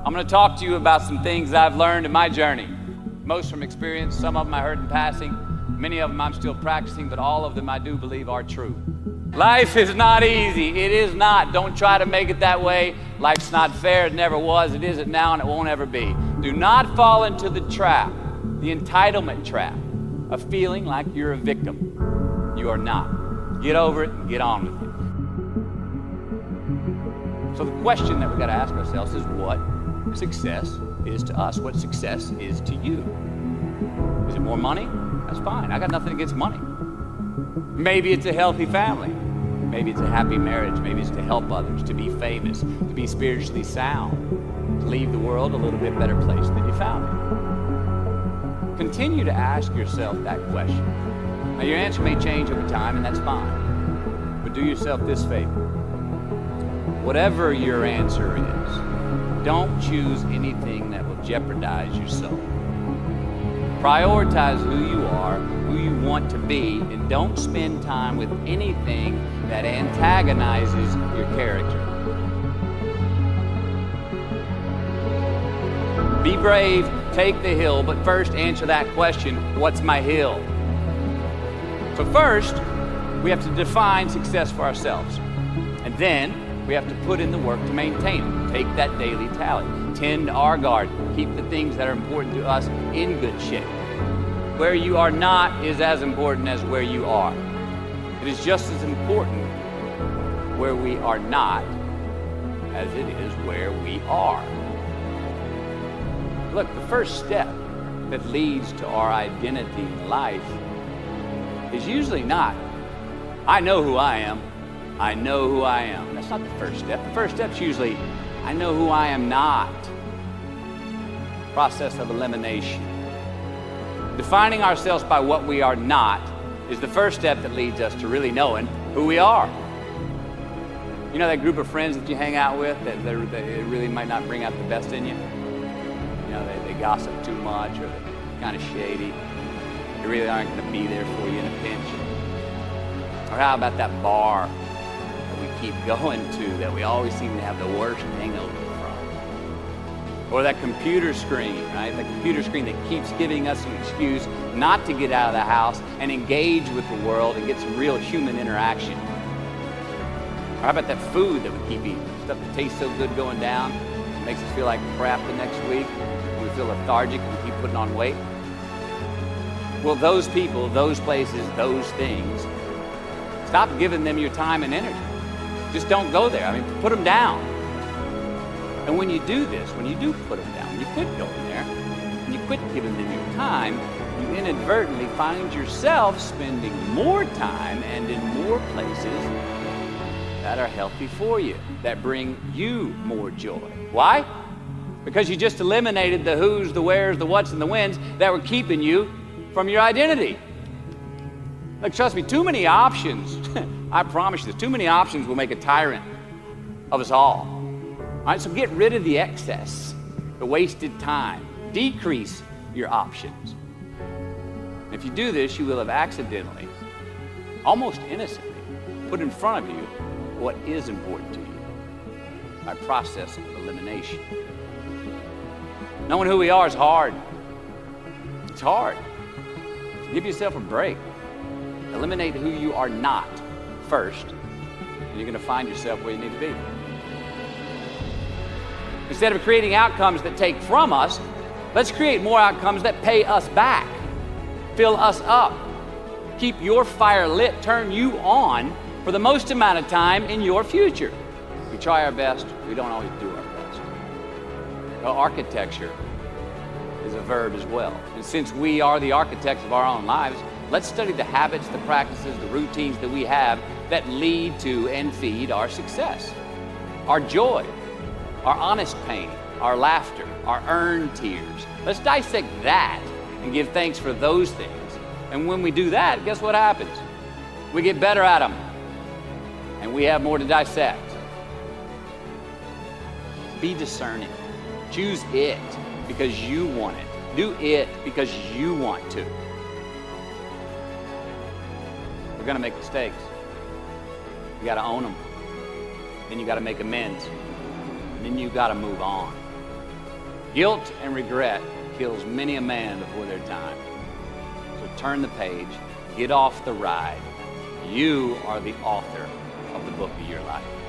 I'm going to talk to you about some things I've learned in my journey. Most from experience, some of them I heard in passing, many of them I'm still practicing, but all of them I do believe are true. Life is not easy. It is not. Don't try to make it that way. Life's not fair. It never was. It isn't now, and it won't ever be. Do not fall into the trap, the entitlement trap, of feeling like you're a victim. You are not. Get over it and get on with it. So the question that we've got to ask ourselves is what success is to us, what success is to you. Is it more money? That's fine. I got nothing against money. Maybe it's a healthy family. Maybe it's a happy marriage. Maybe it's to help others, to be famous, to be spiritually sound, to leave the world a little bit better place than you found it. Continue to ask yourself that question. Now, your answer may change over time, and that's fine. But do yourself this favor. Whatever your answer is, don't choose anything that will jeopardize your soul. Prioritize who you are, who you want to be, and don't spend time with anything that antagonizes your character. Be brave, take the hill, but first answer that question, what's my hill? So first, we have to define success for ourselves. And then, we have to put in the work to maintain it. Take that daily tally. Tend our garden. Keep the things that are important to us in good shape. Where you are not is as important as where you are. It is just as important where we are not as it is where we are. Look, the first step that leads to our identity in life is usually not, I know who I am. I know who I am. That's not the first step. The first step's usually, I know who I am not. Process of elimination. Defining ourselves by what we are not is the first step that leads us to really knowing who we are. You know that group of friends that you hang out with that they really might not bring out the best in you? You know, they gossip too much or they're kind of shady. They really aren't going to be there for you in a pinch. Or how about that bar that we keep going to that we always seem to have the worst hangover from? Or that computer screen, right? The computer screen that keeps giving us an excuse not to get out of the house and engage with the world and get some real human interaction. Or how about that food that we keep eating? Stuff that tastes so good going down, makes us feel like crap the next week. We feel lethargic and we keep putting on weight. Well, those people, those places, those things, stop giving them your time and energy. Just don't go there. I mean, put them down. And when you do this, when you do put them down, you quit going there, and you quit giving them your time, you inadvertently find yourself spending more time and in more places that are healthy for you, that bring you more joy. Why? Because you just eliminated the who's, the where's, the what's, and the when's that were keeping you from your identity. Look, trust me, too many options, I promise you this, too many options will make a tyrant of us all. All right, so get rid of the excess, the wasted time. Decrease your options. If you do this, you will have accidentally, almost innocently, put in front of you what is important to you by process of elimination. Knowing who we are is hard. It's hard. So give yourself a break. Eliminate who you are not first, and you're going to find yourself where you need to be. Instead of creating outcomes that take from us, let's create more outcomes that pay us back, fill us up, keep your fire lit, turn you on for the most amount of time in your future. We try our best, we don't always do our best. Well, architecture is a verb as well. And since we are the architects of our own lives, let's study the habits, the practices, the routines that we have that lead to and feed our success, our joy, our honest pain, our laughter, our earned tears. Let's dissect that and give thanks for those things. And when we do that, guess what happens? We get better at them, and we have more to dissect. Be discerning. Choose it because you want it. Do it because you want to. We're going to make mistakes. You got to own them. Then you got to make amends. And then you got to move on. Guilt and regret kills many a man before their time. So turn the page, get off the ride. You are the author of the book of your life.